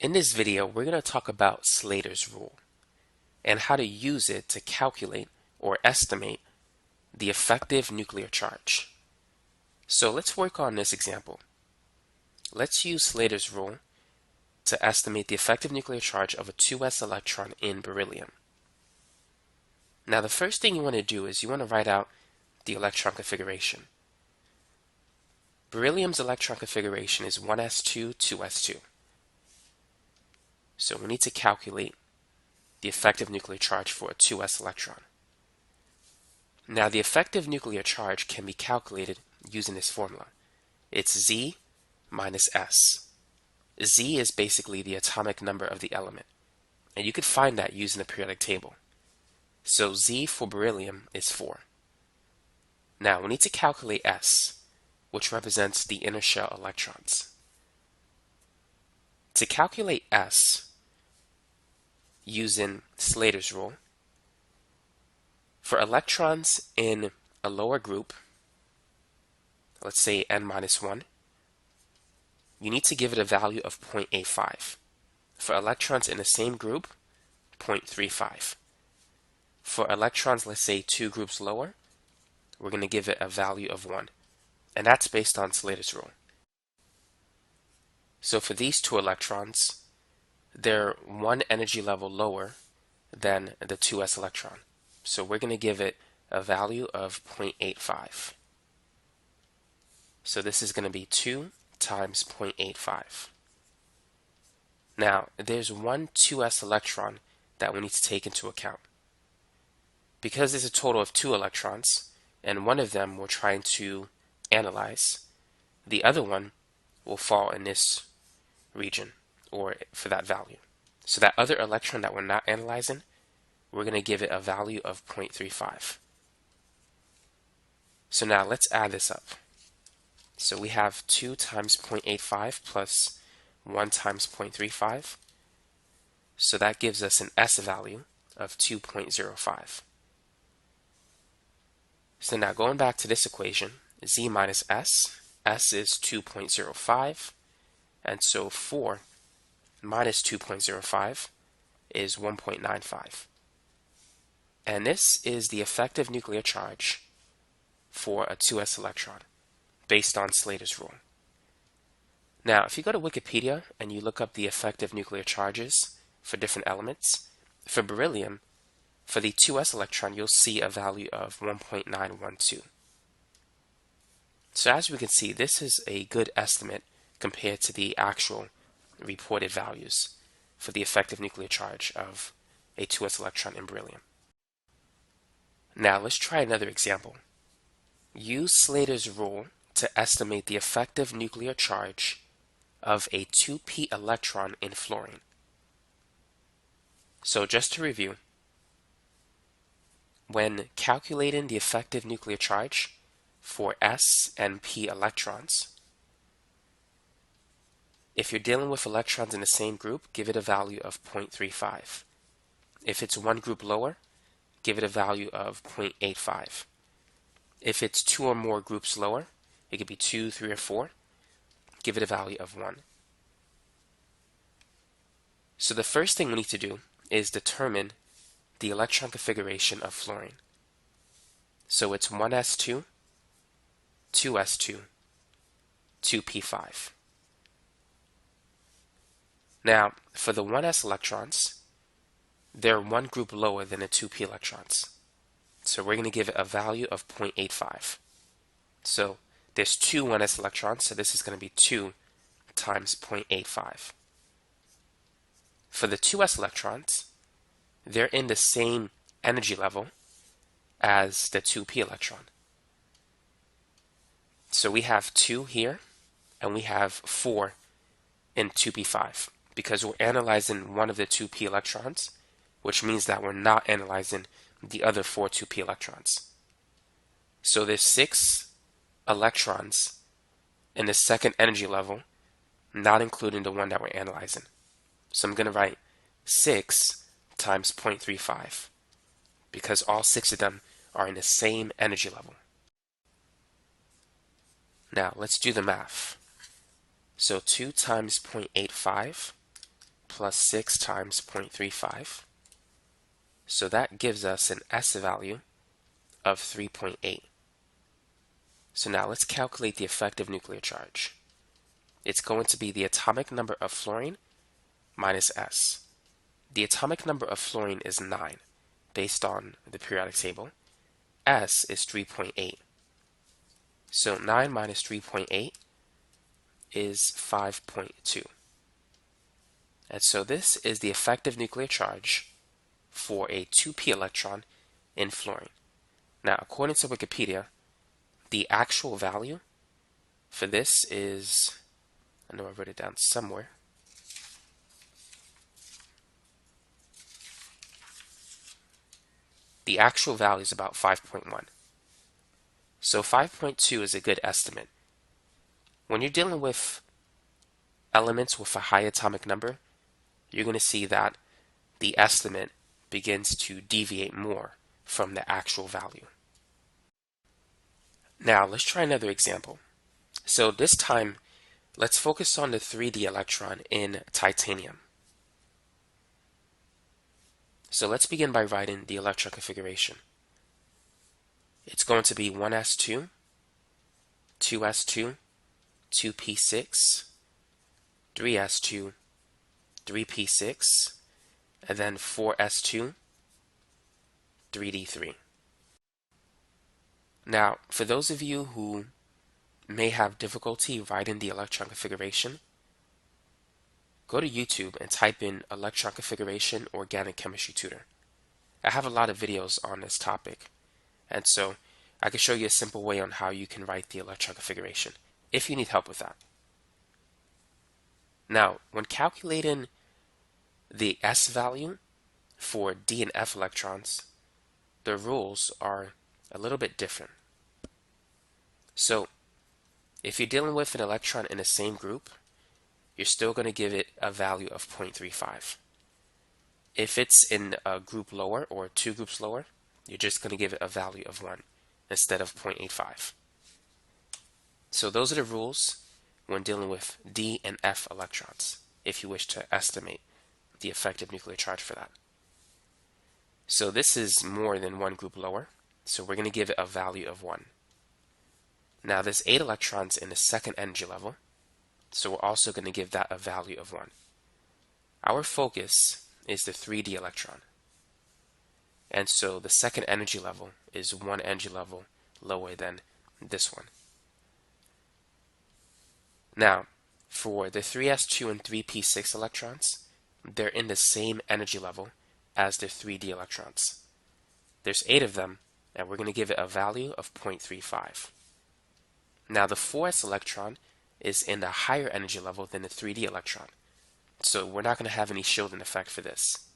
In this video, we're going to talk about Slater's rule and how to use it to calculate or estimate the effective nuclear charge. So let's work on this example. Let's use Slater's rule to estimate the effective nuclear charge of a 2s electron in beryllium. Now the first thing you want to do is you want to write out the electron configuration. Beryllium's electron configuration is 1s2, 2s2. So we need to calculate the effective nuclear charge for a 2s electron. Now the effective nuclear charge can be calculated using this formula. It's Z minus S. Z is basically the atomic number of the element, and you could find that using the periodic table. So Z for beryllium is 4. Now we need to calculate S, which represents the inner shell electrons. To calculate S using Slater's rule, for electrons in a lower group, let's say n-1, you need to give it a value of 0.85. For electrons in the same group, 0.35. For electrons, let's say 2 groups lower, we're going to give it a value of 1. And that's based on Slater's rule. So for these 2 electrons, they're 1 energy level lower than the 2s electron. So we're going to give it a value of 0.85. So this is going to be 2 times 0.85. Now, there's one 2s electron that we need to take into account. Because there's a total of 2 electrons, and one of them we're trying to analyze, the other one will fall in this region, or for that value. So that other electron that we're not analyzing, we're going to give it a value of 0.35. So now let's add this up. So we have 2 times 0.85 plus 1 times 0.35. So that gives us an S value of 2.05. So now going back to this equation, Z minus S, S is 2.05, and so 4 minus 2.05 is 1.95. And this is the effective nuclear charge for a 2s electron based on Slater's rule. Now, if you go to Wikipedia and you look up the effective nuclear charges for different elements, for beryllium, for the 2s electron, you'll see a value of 1.912. So as we can see, this is a good estimate compared to the actual reported values for the effective nuclear charge of a 2s electron in beryllium. Now let's try another example. Use Slater's rule to estimate the effective nuclear charge of a 2p electron in fluorine. So just to review, when calculating the effective nuclear charge for s and p electrons, if you're dealing with electrons in the same group, give it a value of 0.35. If it's one group lower, give it a value of 0.85. If it's 2 or more groups lower, it could be 2, 3, or 4, give it a value of 1. So the first thing we need to do is determine the electron configuration of fluorine. So it's 1s2, 2s2, 2p5. Now, for the 1s electrons, they're one group lower than the 2p electrons. So we're going to give it a value of 0.85. So there's 2 1s electrons, so this is going to be 2 times 0.85. For the 2s electrons, they're in the same energy level as the 2p electron. So we have 2 here, and we have 4 in 2p5, because we're analyzing one of the 2p electrons, which means that we're not analyzing the other 4 2p electrons. So there's 6 electrons in the second energy level, not including the one that we're analyzing. So I'm going to write 6 times 0.35, because all 6 of them are in the same energy level. Now let's do the math. So 2 times 0.85 plus 6 times 0.35. So that gives us an S value of 3.8. So now let's calculate the effective nuclear charge. It's going to be the atomic number of fluorine minus S. The atomic number of fluorine is 9, based on the periodic table. S is 3.8. So 9 minus 3.8 is 5.2. And so this is the effective nuclear charge for a 2p electron in fluorine. Now, according to Wikipedia, the actual value for this is, I know I wrote it down somewhere. The actual value is about 5.1. So 5.2 is a good estimate. When you're dealing with elements with a high atomic number, you're going to see that the estimate begins to deviate more from the actual value. Now let's try another example. So this time, let's focus on the 3d electron in titanium. So let's begin by writing the electron configuration. It's going to be 1s2, 2s2, 2p6, 3s2, 3p6, and then 4s2, 3d3. Now, for those of you who may have difficulty writing the electron configuration, go to YouTube and type in electron configuration organic chemistry tutor. I have a lot of videos on this topic, and so I can show you a simple way on how you can write the electron configuration if you need help with that. Now, when calculating the S value for D and F electrons, the rules are a little bit different. So, if you're dealing with an electron in the same group, you're still going to give it a value of 0.35. If it's in a group lower or 2 groups lower, you're just going to give it a value of 1 instead of 0.85. So those are the rules when dealing with D and F electrons, if you wish to estimate the effective nuclear charge for that. So this is more than 1 group lower, so we're going to give it a value of 1. Now there's 8 electrons in the second energy level, so we're also going to give that a value of 1. Our focus is the 3d electron, and so the second energy level is 1 energy level lower than this one. Now, for the 3s2 and 3p6 electrons, they're in the same energy level as the 3d electrons. There's 8 of them, and we're going to give it a value of 0.35. Now, the 4s electron is in the higher energy level than the 3d electron, so we're not going to have any shielding effect for this.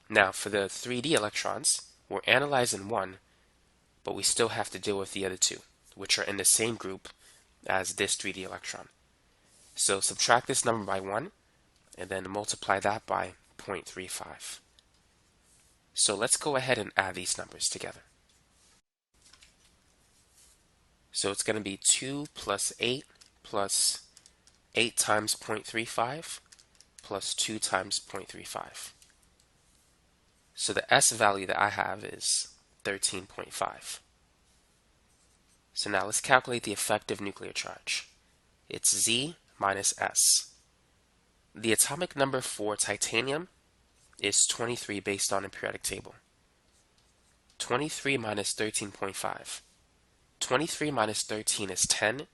Now, for the 3d electrons, we're analyzing 1, but we still have to deal with the other 2, which are in the same group as this 3d electron. So subtract this number by 1, and then multiply that by 0.35. So let's go ahead and add these numbers together. So it's going to be 2 plus 8 plus 8 times 0.35 plus 2 times 0.35. So the S value that I have is 13.5. So now let's calculate the effective nuclear charge. It's Z minus S. The atomic number for titanium is 23 based on a periodic table. 23 minus 13.5. 23 minus 13 is 10.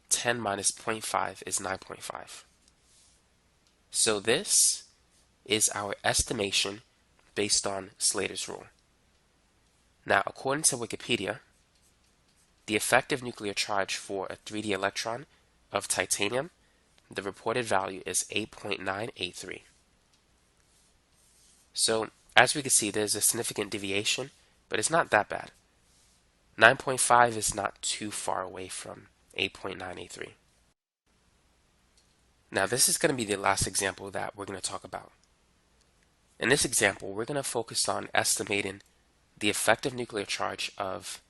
10 minus 0.5 is 9.5. So this is our estimation based on Slater's rule. Now, according to Wikipedia, the effective nuclear charge for a 3d electron of titanium, the reported value is 8.983. So, as we can see, there's a significant deviation, but it's not that bad. 9.5 is not too far away from 8.983. Now, this is going to be the last example that we're going to talk about. In this example, we're going to focus on estimating the effective nuclear charge of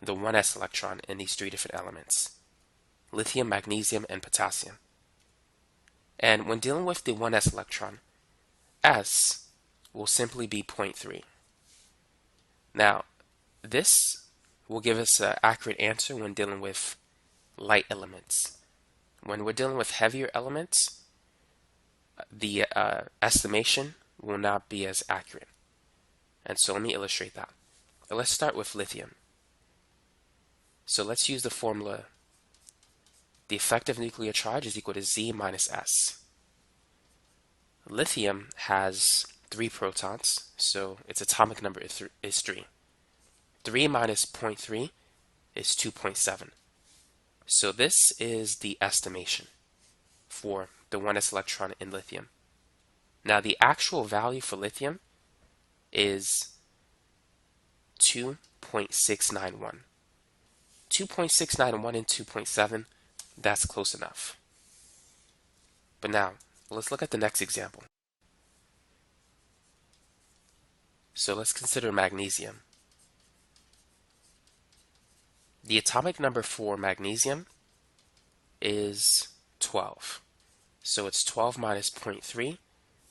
the 1s electron in these 3 different elements: lithium, magnesium, and potassium. And when dealing with the 1s electron, S will simply be 0.3. Now, this will give us an accurate answer when dealing with light elements. When we're dealing with heavier elements, the estimation will not be as accurate. And so let me illustrate that. Let's start with lithium. So let's use the formula. The effective nuclear charge is equal to Z minus S. Lithium has 3 protons, so its atomic number is 3. 3 minus 0.3 is 2.7. So this is the estimation for the 1s electron in lithium. Now the actual value for lithium is 2.691. 2.691 and 2.7, that's close enough. But now, let's look at the next example. So let's consider magnesium. The atomic number for magnesium is 12. So it's 12 minus 0.3,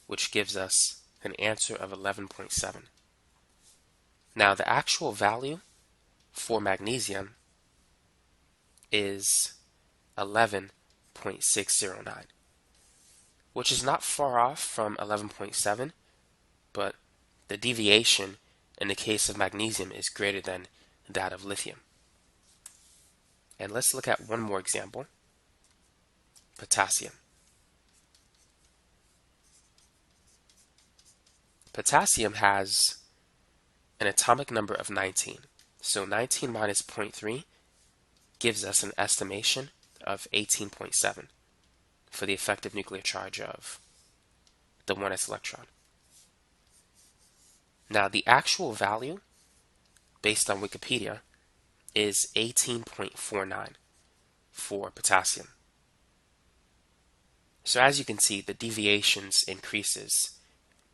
which gives us an answer of 11.7. Now the actual value for magnesium is 11.609, which is not far off from 11.7, but the deviation in the case of magnesium is greater than that of lithium. And let's look at one more example, potassium. Potassium has an atomic number of 19. So 19 minus 0.3 gives us an estimation of 18.7 for the effective nuclear charge of the 1s electron. Now the actual value, based on Wikipedia, is 18.49 for potassium. So as you can see, the deviations increases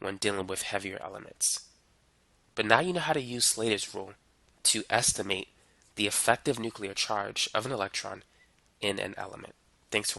when dealing with heavier elements. But now you know how to use Slater's rule to estimate the effective nuclear charge of an electron in an element. Thanks for